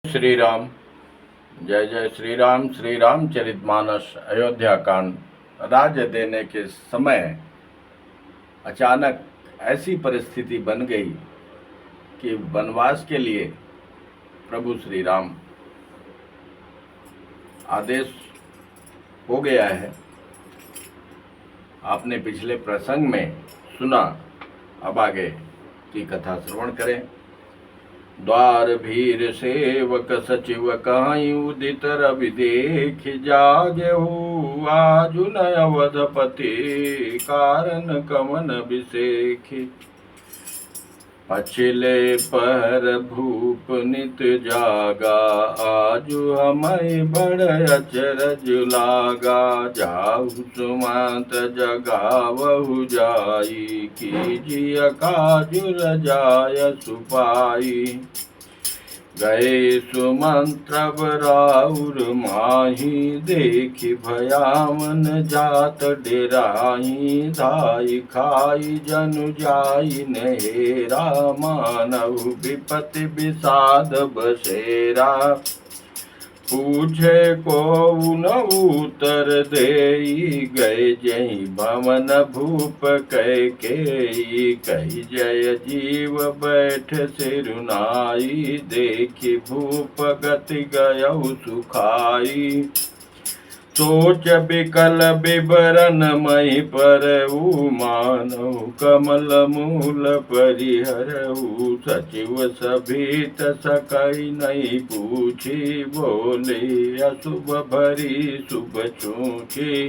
श्री राम। जय जय श्री राम। श्री रामचरितमानस अयोध्या कांड। राज्य देने के समय अचानक ऐसी परिस्थिति बन गई कि वनवास के लिए प्रभु श्री राम आदेश हो गया है। आपने पिछले प्रसंग में सुना, अब आगे की कथा श्रवण करें। द्वार भीर सेवक सचिव कहीं उदित रवि देख जागहु, आजु न अवधपति कारण कमन बिसेखि। पछिले पहर भूप नित जागा, आजु हमै बड़ अचरज लागा। जाहु सुमंत जगावहु जाई, कीजिय काजु रजाय सुपाई। गए सुमंत्रब राउर माही, देखि भयावन जात डेराही। धाई खाई जनु जाई नहेरा, मानव विपति विषाद बसेरा। पूछे को न उत्तर देई, गए जय भवन भूप कैकेयी। कही जय जीव बैठ सिरुनाई, देखि भूप गति गयौ सुखाई। सोच विकल विवरण मही परऊ, मानव कमल मूल परिहरऊ। सचिव सभीत सकई नहीं पूछी, बोले अशुभ भरी शुभ छूछी।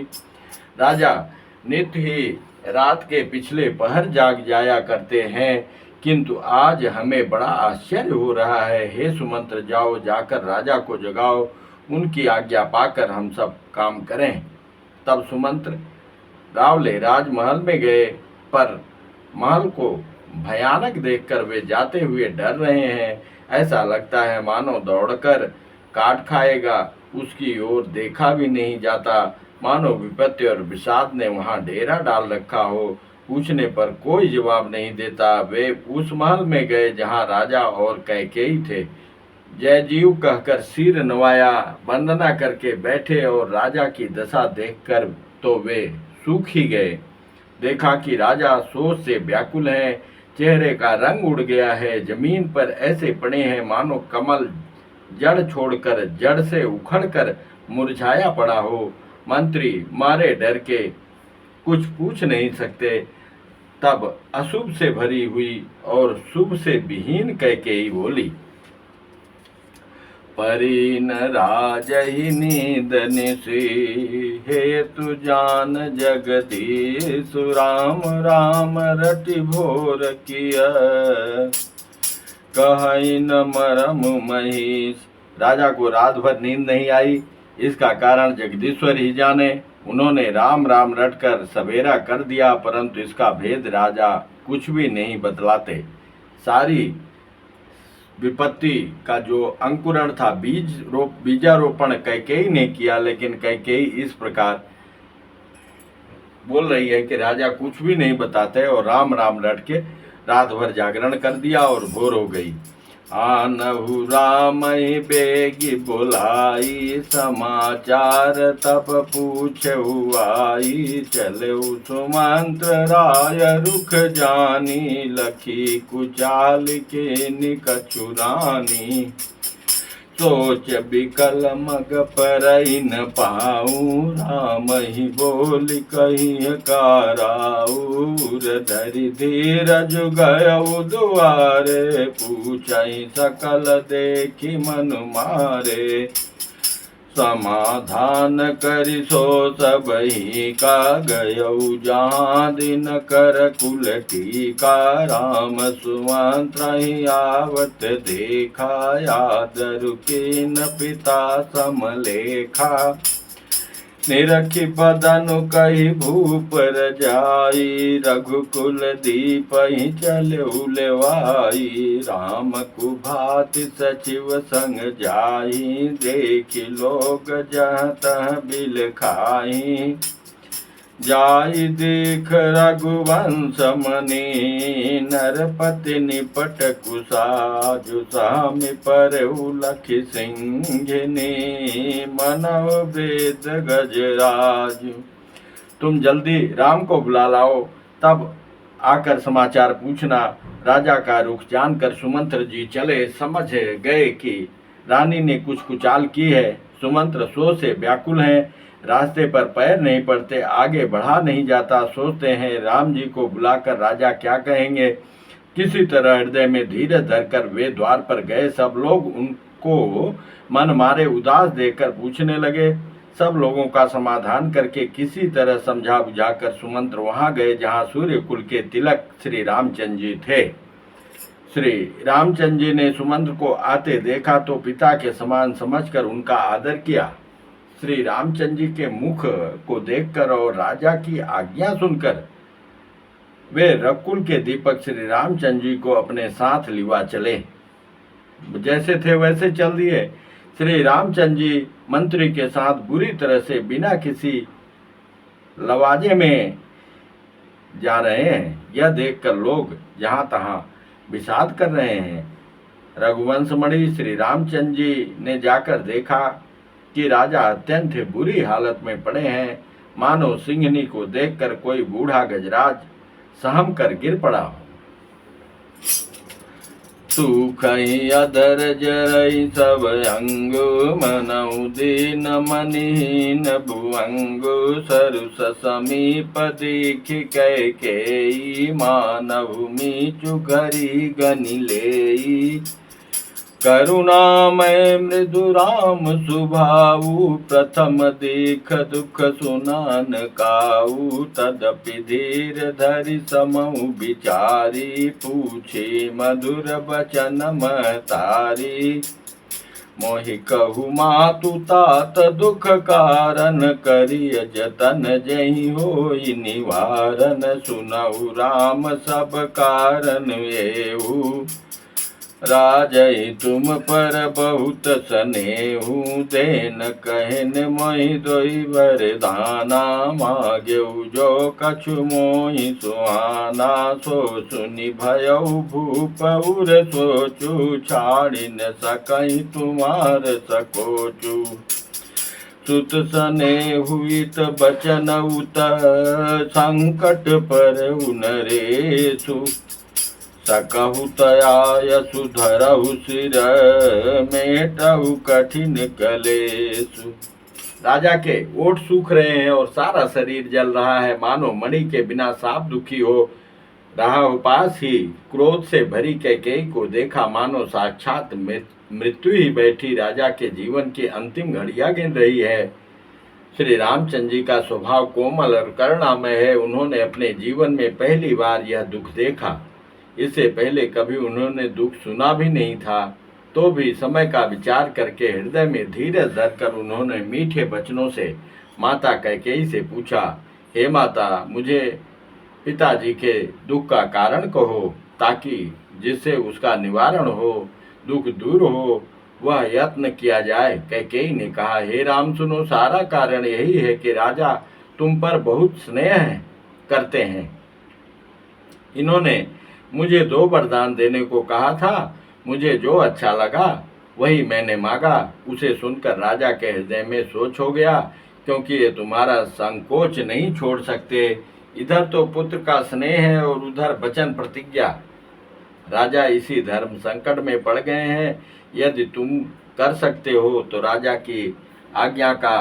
राजा नित्य ही रात के पिछले पहर जाग जाया करते हैं, किंतु आज हमें बड़ा आश्चर्य हो रहा है। हे सुमंत्र, जाओ, जाकर राजा को जगाओ, उनकी आज्ञा पाकर हम सब काम करें। तब सुमंत्र रावले राजमहल में गए, पर महल को भयानक देखकर वे जाते हुए डर रहे हैं। ऐसा लगता है मानो दौड़कर काट खाएगा, उसकी ओर देखा भी नहीं जाता। मानो विपत्ति और विषाद ने वहां डेरा डाल रखा हो। पूछने पर कोई जवाब नहीं देता। वे उस महल में गए जहां राजा और कैकेयी थे। जय जीव कहकर सिर नवाया, वंदना करके बैठे और राजा की दशा देखकर तो वे सूख ही गए। देखा कि राजा शोक से व्याकुल हैं, चेहरे का रंग उड़ गया है, जमीन पर ऐसे पड़े हैं मानो कमल जड़ छोड़कर जड़ से उखड़कर मुरझाया पड़ा हो। मंत्री मारे डर के कुछ पूछ नहीं सकते। तब अशुभ से भरी हुई और शुभ से विहीन कैकेयी बोली, परिन राजहि नींदन से, हेतु जान जगदीश। राम राम रटि भोर किया, कहि न मरम महीश। राजा को रात भर नींद नहीं आई, इसका कारण जगदीश्वर ही जाने। उन्होंने राम राम रटकर सवेरा कर दिया, परंतु इसका भेद राजा कुछ भी नहीं बतलाते। सारी विपत्ति का जो अंकुरण था, बीजारोपण कैकेयी ने किया, लेकिन कैकेयी इस प्रकार बोल रही है कि राजा कुछ भी नहीं बताते और राम राम रट के रात भर जागरण कर दिया और भोर हो गई। आनहु राम बेगी बुलाई, समाचार तब पूछहु आई। चलऊ सुमंत्र राय रुख जानी, लखी कुचाल के निकछु रानी। सोच विकल मग परई न पाऊँ, राम ही बोल कहीं काराऊ। धरि धीरज गयऊ दुआरे, पूछई सकल देखी मन मारे। समाधान करि सो सबही का, गयऊ जहाँ दिन कर कुल टीका। राम सुमंत्र ही आवत देखा, यादरु कीन पिता समलेखा। निरखि बदनु कही भूप रजाई, रघुकुल दीप ही चलऊ लेवाई। राम कुभाति सचिव संग जाई, देखि लोग जहाँ तह बिल खाई। जाई देख रघुवंश मनि, नरपति निपट कुसाजु, स्वामी पर उलख सिंहिनी, मनव वेद गजराज। तुम जल्दी राम को बुला लाओ, तब आकर समाचार पूछना। राजा का रुख जानकर सुमंत्र जी चले, समझ गए कि रानी ने कुछ कुचाल की है। सुमंत्र शोक से व्याकुल हैं, रास्ते पर पैर नहीं पड़ते, आगे बढ़ा नहीं जाता। सोचते हैं राम जी को बुलाकर राजा क्या कहेंगे। किसी तरह हृदय में धीरज धरकर वे द्वार पर गए। सब लोग उनको मन मारे उदास देखकर पूछने लगे। सब लोगों का समाधान करके किसी तरह समझा बुझाकर सुमंत्र वहां गए जहां सूर्य कुल के तिलक श्री रामचंद्र जी थे। श्री रामचंद्र जी ने सुमंत्र को आते देखा तो पिता के समान समझकर उनका आदर किया। श्री रामचंद्र जी के मुख को देखकर और राजा की आज्ञा सुनकर वे रकुल के दीपक श्री रामचंद्र जी को अपने साथ लिवा चले। जैसे थे वैसे चल दिए। श्री रामचंद्र जी मंत्री के साथ बुरी तरह से बिना किसी लवाजे में जा रहे हैं, यह देखकर लोग जहां तहां विषाद कर रहे हैं। रघुवंश मणि श्री रामचंद्र जी ने जाकर देखा कि राजा अत्यंत बुरी हालत में पड़े हैं, मानो सिंहनी को देखकर कोई बूढ़ा गजराज सहम कर गिर पड़ा हो। सुखई अधर जरई सब अंग, मनऊ दीन मनीन भुअंग, सरुस समीप दीख कैकेयी, मानव मीचु घरी गनि लेई। करुणामय मृदु राम सुभाऊ, प्रथम देख दुख सुनान काऊ। तदपि धीर धरि समऊ विचारी, पूछे मधुर बचन महतारी। मोहि कहु मातु तात दुख कारण, करिय जतन जहि होई निवारण। सुनऊ राम सब कारण एहु, राजई तुम पर बहुत स्नेहु। देन कहन मोहि दोई वरदाना, माग्यऊ जो कछु मोहि सुहाना। सो सुनि भयऊ भूप उर सोचु, छाड़ि न सकहि तुम्हार सकोचु। सुत स्नेहु इत बचन उत, संकट पर नरेशु। सकहु तयाय सुधरहु सिर, मेटहु कठिन कलेसु। राजा के ओठ सूख रहे हैं और सारा शरीर जल रहा है, मानो मणि के बिना सांप दुखी हो रहा हो। पास ही क्रोध से भरी कैकेयी को देखा, मानो साक्षात मृत्यु ही बैठी राजा के जीवन की अंतिम घड़ियां गिन रही है। श्री रामचंद्र जी का स्वभाव कोमल और करुणामय है। उन्होंने अपने जीवन में पहली बार यह दुख देखा। इससे पहले कभी उन्होंने दुख सुना भी नहीं था। तो भी समय का विचार करके हृदय में धीरज धरकर उन्होंने मीठे वचनों से माता कैकेयी से पूछा, हे माता, मुझे पिताजी के दुख का कारण कहो, ताकि जिससे उसका निवारण हो, दुख दूर हो, वह यत्न किया जाए। कैकेयी ने कहा, हे राम सुनो, सारा कारण यही है कि राजा तुम पर बहुत स्नेह करते हैं। इन्होंने मुझे 2 वरदान देने को कहा था। मुझे जो अच्छा लगा वही मैंने मांगा। उसे सुनकर राजा के हृदय में सोच हो गया, क्योंकि ये तुम्हारा संकोच नहीं छोड़ सकते। इधर तो पुत्र का स्नेह है और उधर वचन प्रतिज्ञा। राजा इसी धर्म संकट में पड़ गए हैं। यदि तुम कर सकते हो तो राजा की आज्ञा का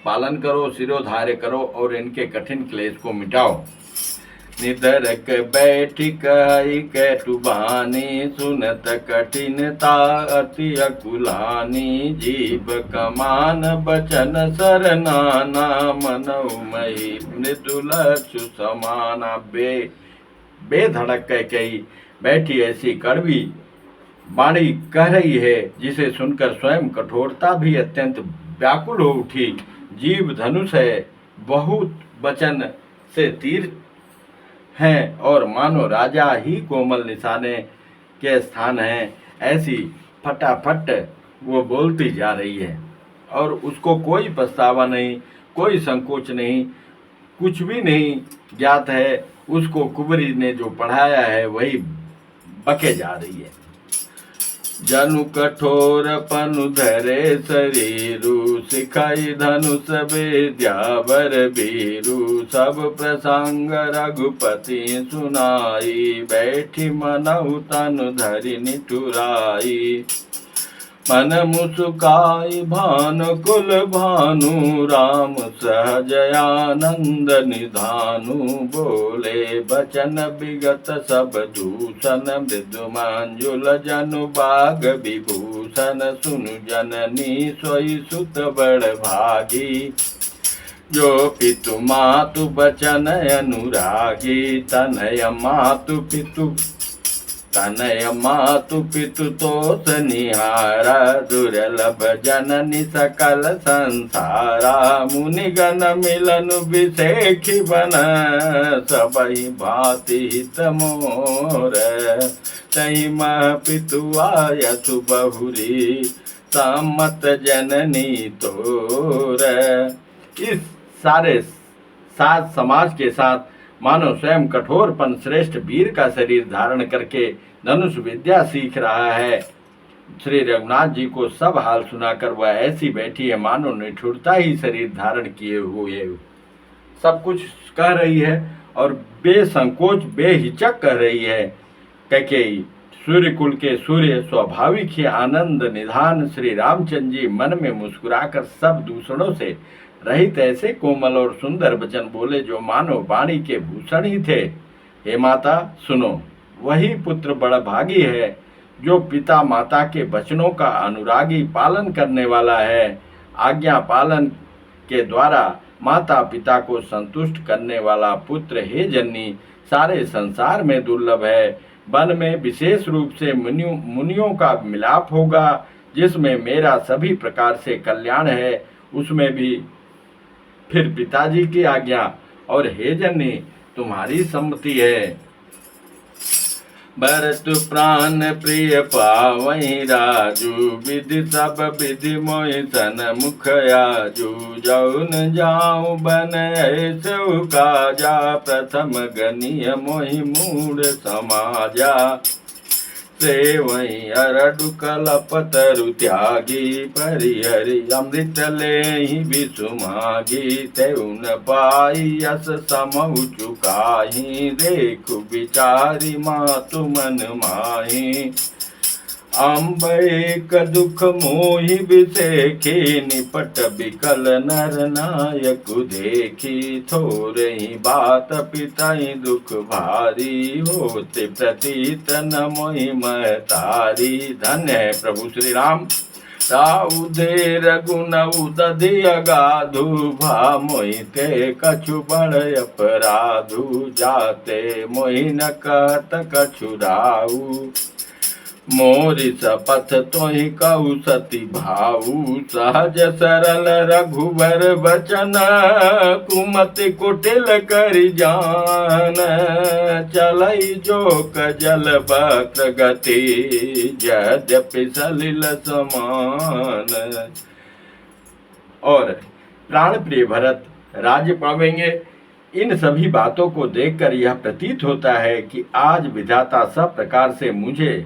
पालन करो, सिरोधार्य करो और इनके कठिन क्लेश को मिटाओ। निधरक बैठी कही कैटुबानी, सुनत कठिनता अति अकुलानी। जीव कमान बचन सरनाना, मनऊ मई मृदुल समाना। बेधड़क कैकेयी बैठी ऐसी कड़वी वाणी कह रही है, जिसे सुनकर स्वयं कठोरता भी अत्यंत व्याकुल हो उठी। जीव धनुष है, बहुत वचन से तीर हैं और मानो राजा ही कोमल निशाने के स्थान हैं। ऐसी फटाफट वो बोलती जा रही है और उसको कोई पछतावा नहीं, कोई संकोच नहीं। कुछ भी नहीं ज्ञात है, उसको कुबरी ने जो पढ़ाया है वही बके जा रही है। जनु कठोर पनु धरे शरीरु, सिखाई धनुष विद्या बर बीरु। सब प्रसंग रघुपति सुनाई, बैठी मनहु तनु धरि निठुराई। मन मुसुकाई भानुकुल भानु, राम सहजयानंद निधानु। बोले बचन विगत सब दूषण, मृदु मंजुल जनु बाग विभूषण। सुनु जननी सोई सुत बड़ भागी, जो पितु मातु बचन अनुरागी। तनय मातु पितु तनय मातु पितु तोष निहारा, दुर्लभ जननी सकल संसारा। मुनिगण मिलन विषेखी बन, सबहि भांति हित मोर। तहि मह पितु आयसु बहुरी, सम्मत जननी तोर। इस सारे सात समाज के साथ मानो स्वयं कठोरपन श्रेष्ठ वीर का शरीर धारण करके धनुष विद्या सीख रहा है। श्री रघुनाथ जी को सब हाल सुनाकर वह ऐसी बैठी है मानो निठुरता ही शरीर धारण किए हुए सब कुछ कह रही है और बेसंकोच बेहिचक कह रही है। कैकेयी सूर्य कुल के सूर्य स्वाभाविक ही आनंद निधान श्री रामचंद्र जी मन में मुस्कुराकर सब दूषणों से रहित ऐसे कोमल और सुंदर वचन बोले जो मानो वाणी के भूषण ही थे। हे माता सुनो, वही पुत्र बड़ा भागी है जो पिता माता के वचनों का अनुरागी पालन करने वाला है। आज्ञा पालन के द्वारा माता पिता को संतुष्ट करने वाला पुत्र हे जननी सारे संसार में दुर्लभ है। वन में विशेष रूप से मुनियों का मिलाप होगा, जिसमें मेरा सभी प्रकार से कल्याण है, उसमें भी फिर पिताजी की आज्ञा और हे जननी तुम्हारी सम्मति है। भरत प्राण प्रिय पावई राजू, विधि सब विधि मोहि सन मुख आजू। जौन जाऊं बन ऐसे काजा, प्रथम गनीय मोहि मूढ़ समाजा। से वही अरडु कलपतरु त्यागी, परिहरि अमृत ले ही विसुमागी। तेउन पाई यस समहु चुकाही, देखु विचारी मातु मन माही। अम्ब एक दुख मोहि विसेखी, निपट बिकल नर नायक देखी। थोरे ही बात पिताई दुख भारी, होते प्रतीत न मोहि महतारी। धन्य है प्रभु श्री राम, ताऊ दे रघुन उदधि अगाधु। भा मोहि ते कछु बड़ अपराधु, जाते मोहि न कहत कछु राऊ। मोरि सपथ तोहि कहु सती भाऊ, सहज सरल रघुबर बचन। कुमति कुटिल करि जान, चलई जोक जल वक्र गति। यद्यपि सलिल समान। और प्राण प्रिय भरत राज्य पावेंगे। इन सभी बातों को देखकर यह प्रतीत होता है कि आज विधाता सब प्रकार से मुझे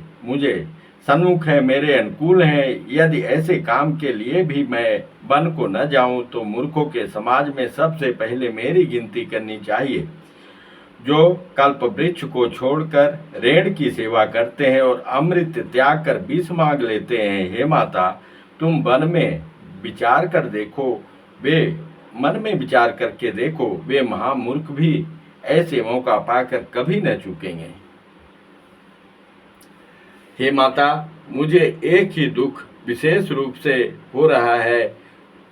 सन्मुख है, मेरे अनुकूल हैं। यदि ऐसे काम के लिए भी मैं वन को न जाऊं तो मूर्खों के समाज में सबसे पहले मेरी गिनती करनी चाहिए, जो कल्प वृक्ष को छोड़कर रेण की सेवा करते हैं और अमृत त्याग कर विष मांग लेते हैं। हे माता, तुम मन में विचार करके देखो, वे महामूर्ख भी ऐसे मौका पाकर कभी न चूकेंगे। हे माता, मुझे एक ही दुख विशेष रूप से हो रहा है,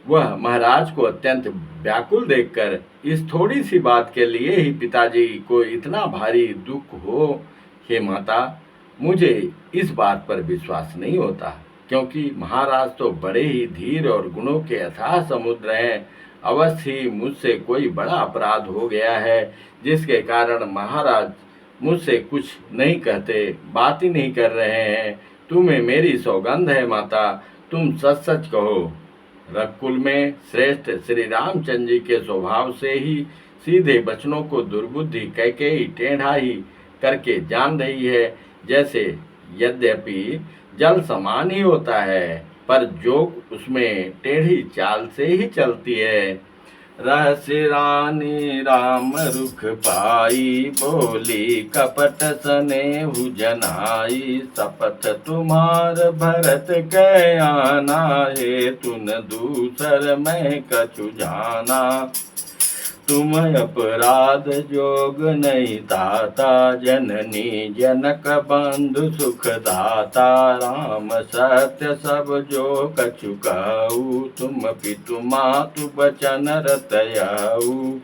वह महाराज को अत्यंत व्याकुल देखकर। इस थोड़ी सी बात के लिए ही पिताजी को इतना भारी दुख हो। हे माता, मुझे इस बात पर विश्वास नहीं होता, क्योंकि महाराज तो बड़े ही धीर और गुणों के अथाह समुद्र हैं। अवश्य ही मुझसे कोई बड़ा अपराध हो गया है, जिसके कारण महाराज मुझसे कुछ नहीं कहते, बात ही नहीं कर रहे हैं। तुम्हें मेरी सौगंध है माता, तुम सच सच कहो। रघुकुल में श्रेष्ठ श्री रामचंद्र जी के स्वभाव से ही सीधे वचनों को दुर्बुद्धि कैकेयी टेढ़ा ही करके जान रही है, जैसे यद्यपि जल समान ही होता है, पर जोक उसमें टेढ़ी चाल से ही चलती है। रहस्य रानी राम रुख पाई, बोली कपट स्नेहु जनाई। शपथ तुम्हार भरत कै आना, है तुन दूसर मैं कछु जाना। तुम अपराध जोग नहीं ताता, जननी जनक बंधु सुख दाता। राम सत्य सब जो कछु कहू, तुम पितु मातु बचन रतयाऊ।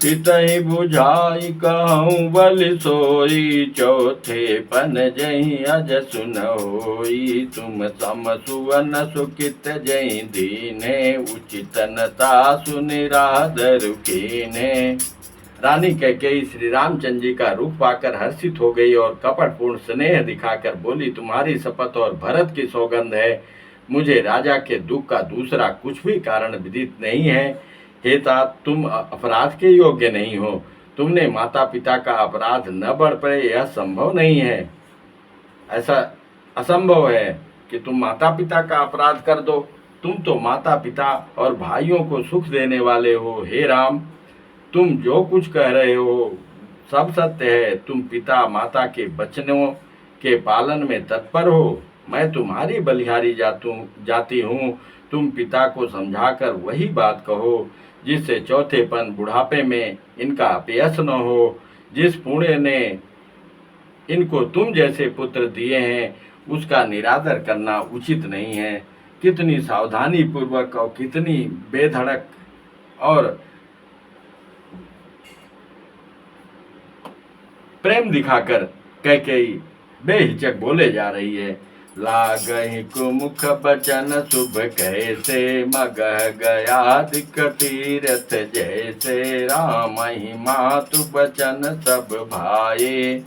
पितहि बुझाई कहूँ बल सोई, चौथे पन जही अज सुन होई। तुम सम सुवन सुकित जही दीने, उचितनता सुनिरादर कीने। रानी कैकेयी श्री रामचंद्र जी का रूप पाकर हर्षित हो गई और कपटपूर्ण स्नेह दिखाकर बोली, तुम्हारी शपथ और भरत की सौगंध है, मुझे राजा के दुख का दूसरा कुछ भी कारण विदित नहीं है। हे तात, तुम अपराध के योग्य नहीं हो। तुमने माता पिता का अपराध न बढ़ पड़े यह संभव नहीं है। ऐसा असंभव है कि तुम माता पिता का अपराध कर दो। तुम तो माता पिता और भाइयों को सुख देने वाले हो। हे राम, तुम जो कुछ कह रहे हो सब सत्य है। तुम पिता माता के वचनों के पालन में तत्पर हो। मैं तुम्हारी बलिहारी जाती हूँ। तुम पिता को समझाकर वही बात कहो, जिससे चौथेपन बुढ़ापे में इनका अपयश न हो। जिस पुण्य ने इनको तुम जैसे पुत्र दिए हैं, उसका निरादर करना उचित नहीं है। कितनी सावधानी पूर्वक और कितनी बेधड़क और प्रेम दिखाकर कैकेयी बेहिचक बोले जा रही है। लागहि कुमुख बचन शुभ कैसे, मगह गया दिक तीरथ जैसे। राम ही मातु बचन सब भाए,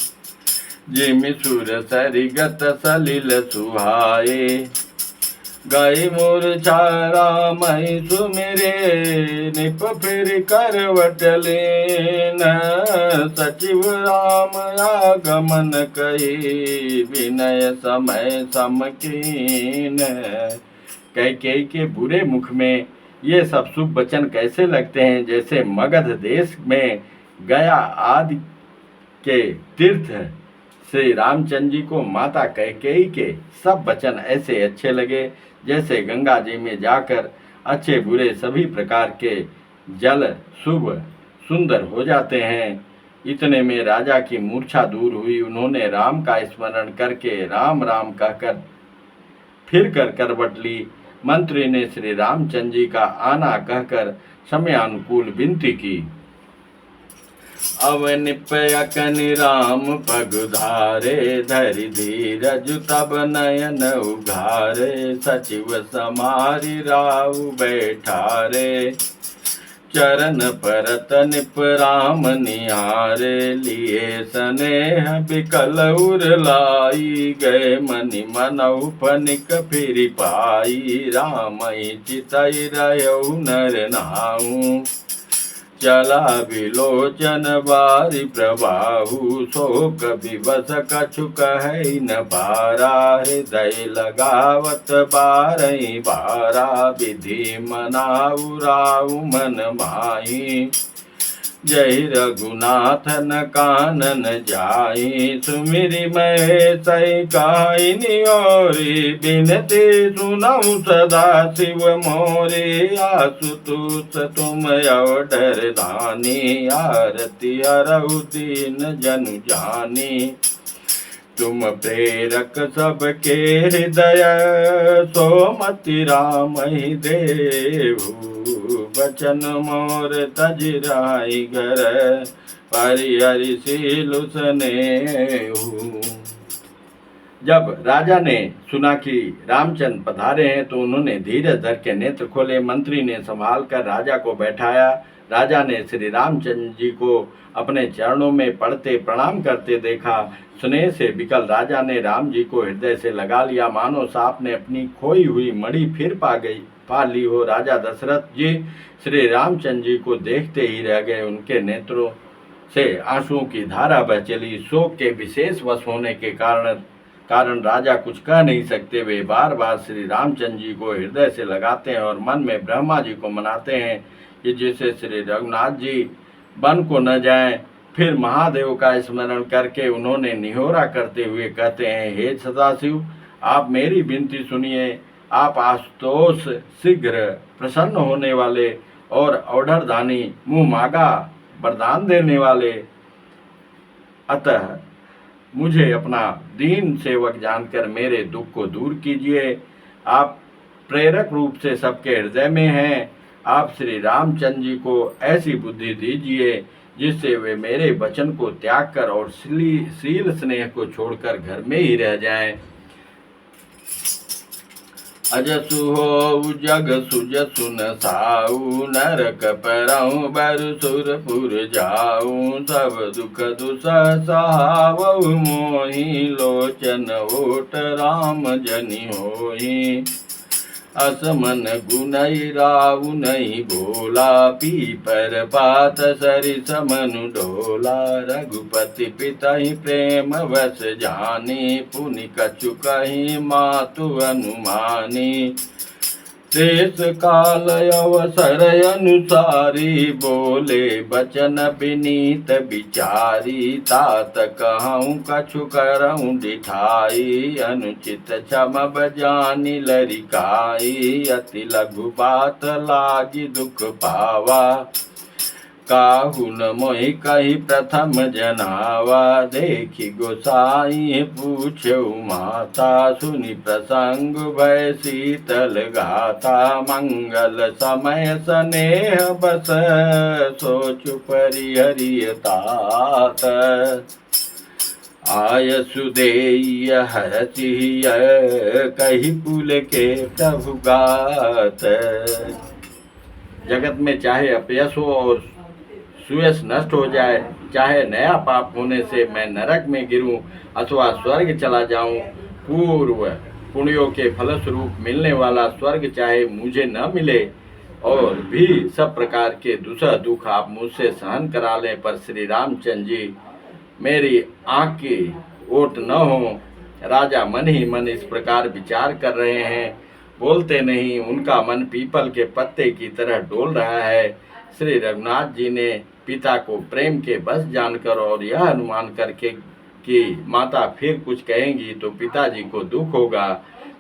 जिमि सुर सरिगत सलिल सुहाए। गई मूर्छा राम ही सुमिरे, निप फिर करवट लेन। सचिव राम आगमन कही, विनय समय समकीन। कैकेयी के बुरे मुख में ये सब शुभ वचन कैसे लगते हैं, जैसे मगध देश में गया आदि के तीर्थ श्री रामचंद्र जी को माता कैकेयी के सब वचन ऐसे अच्छे लगे, जैसे गंगा जी में जाकर अच्छे बुरे सभी प्रकार के जल शुभ सुंदर हो जाते हैं। इतने में राजा की मूर्छा दूर हुई। उन्होंने राम का स्मरण करके राम राम कहकर फिर कर करवट ली। मंत्री ने श्री रामचंद्र जी का आना कहकर समयानुकूल विनती की। अवनिपयकनि राम पगुधारे, धरि धीरज तब नयन उघारे। सचिव समारि राउ बैठारे, चरण परत निप राम निहारे। लिए स्नेह बिकल उर लाई, गए मनि मनऊ फनिक फिर पाई। राम चितई रहउ नर नाऊ, चला विलोचन बारी प्रभाहु। शोक विवश कछु कहै न पारा, हृदय लगावत बारहि बारा। विधि मनाउ राउ मन माही, जय रघुनाथन कानन जाई। सुमिरि महेश काई नियोरी, बिनती सुनऊ सदा शिव मोरी। आशुतोष तुम अवधर दानी, आरती हरऊ दीन जनु जानी। तुम प्रेरक सबके हृदय, सोमति राम ही देहु। बचन मोर तजिराई घर, परिहरि सीलु स्नेहु। जब राजा ने सुना कि रामचंद्र पधारे हैं, तो उन्होंने धीरज धर के नेत्र खोले। मंत्री ने संभाल कर राजा को बैठाया। राजा ने श्री रामचंद्र जी को अपने चरणों में पड़ते प्रणाम करते देखा। स्नेह से विकल राजा ने राम जी को हृदय से लगा लिया, मानो सांप ने अपनी खोई हुई मणि फिर पा ली हो। राजा दशरथ जी श्री रामचंद्र जी को देखते ही रह गए। उनके नेत्रों से आंसुओं की धारा बह चली। शोक के विशेष वश होने के कारण राजा कुछ कह नहीं सकते। वे बार बार श्री रामचंद्र जी को हृदय से लगाते हैं और मन में ब्रह्मा जी को मनाते हैं कि जिससे श्री रघुनाथ जी वन को न जाएं। फिर महादेव का स्मरण करके उन्होंने निहोरा करते हुए कहते हैं, हे सदाशिव, आप मेरी विनती सुनिए। आप आशुतोष शीघ्र प्रसन्न होने वाले और औढ़रदानी मुँह मांगा वरदान देने वाले, अतः मुझे अपना दीन सेवक जानकर मेरे दुख को दूर कीजिए। आप प्रेरक रूप से सबके हृदय में हैं। आप श्री रामचंद्र जी को ऐसी बुद्धि दीजिए जिससे वे मेरे वचन को त्याग कर और शील स्नेह को छोड़कर घर में ही रह जाएं। अजसु हो जग सुजसु न साऊ, नरक परऊ बर सुरपुर जाऊ। सब दुख दुसह सहावऊ मोहि, लोचन ओट राम जनि होहि। असमन गुनई राउ नहीं बोला, पीपर पात सरिस मनु डोला। रघुपति पितहि प्रेम वश जानी, पुनि कछु कहि मातु अनुमानी। देश काल अवसर अनुसारी, बोले बचन विनीत विचारी। तात कहूँ कछु करऊँ डिठाई, अनुचित क्षम बजानी लरिकाई। अति लघु बात लागी दुख पावा, काहू न मोहि कही प्रथम जनावा। देखी गोसाई पूछऊ माता, सुनि प्रसंग भय शीतल गाथा। मंगल समय स्नेह बस, सोचु परिहरिय तात। आय सुदेय हरचिय, कही पुल के प्रभु गात। जगत में चाहे अपयश हो और सुयश नष्ट हो जाए, चाहे नया पाप होने से मैं नरक में गिरूं अथवा स्वर्ग चला जाऊं, पूर्व पुण्यों के फलस्वरूप मिलने वाला स्वर्ग चाहे मुझे न मिले और भी सब प्रकार के दुसह दुख आप मुझसे सहन करा लें, पर श्री रामचंद्र जी मेरी आँख की ओट न हो। राजा मन ही मन इस प्रकार विचार कर रहे हैं, बोलते नहीं। उनका मन पीपल के पत्ते की तरह डोल रहा है। श्री रघुनाथ जी ने पिता को प्रेम के बस जानकर और यह अनुमान करके कि माता फिर कुछ कहेंगी तो पिताजी को दुख होगा,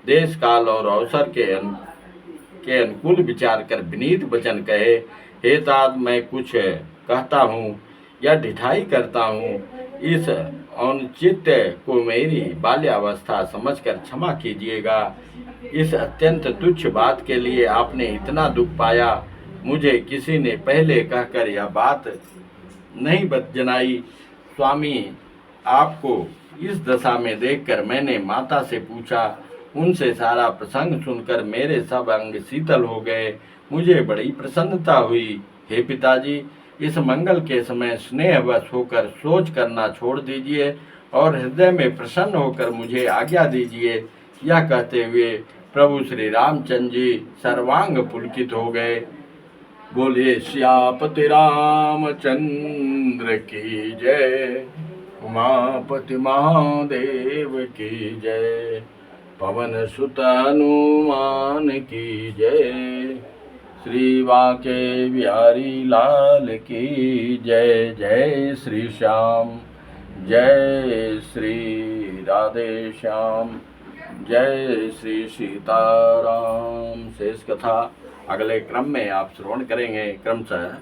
देश काल और अवसर के अनुकूल विचार कर विनीत वचन कहे, हे तात, मैं कुछ कहता हूँ या ढिठाई करता हूँ। इस औचित्य को मेरी बाल्यावस्था समझकर क्षमा कीजिएगा। इस अत्यंत तुच्छ बात के लिए आपने इतना दुख पाया। मुझे किसी ने पहले कहकर यह बात नहीं जनाई। स्वामी, आपको इस दशा में देखकर मैंने माता से पूछा। उनसे सारा प्रसंग सुनकर मेरे सब अंग शीतल हो गए। मुझे बड़ी प्रसन्नता हुई। हे पिताजी, इस मंगल के समय स्नेहवश होकर सोच करना छोड़ दीजिए और हृदय में प्रसन्न होकर मुझे आज्ञा दीजिए। यह कहते हुए प्रभु श्री रामचंद्र जी सर्वांग पुलकित हो गए। बोले श्यापति रामचंद्र की जय, उमापति महादेव की जय, पवन सुत हनुमान की जय, श्री वाके बिहारी लाल की जय। जय श्री श्याम, जय श्री राधे श्याम, जय श्री सीताराम। शेष कथा अगले क्रम में आप श्रवण करेंगे। क्रमशः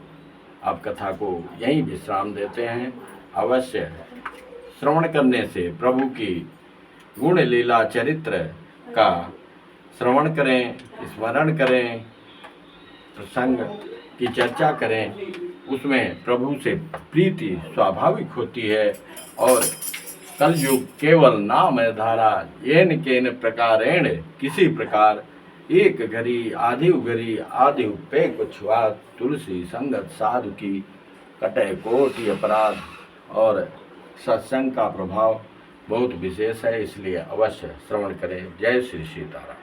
आप कथा को यहीं विश्राम देते हैं। अवश्य श्रवण करने से प्रभु की गुण लीला चरित्र का श्रवण करें, स्मरण करें, प्रसंग की चर्चा करें। उसमें प्रभु से प्रीति स्वाभाविक होती है और कलयुग केवल नाम धारा येन केन प्रकारेण, किसी प्रकार एक घड़ी आधी उगरी आधी पे कुछुआ, तुलसी संगत साधु की कटे कोटि अपराध। और सत्संग का प्रभाव बहुत विशेष है, इसलिए अवश्य श्रवण करें। जय श्री सीताराम।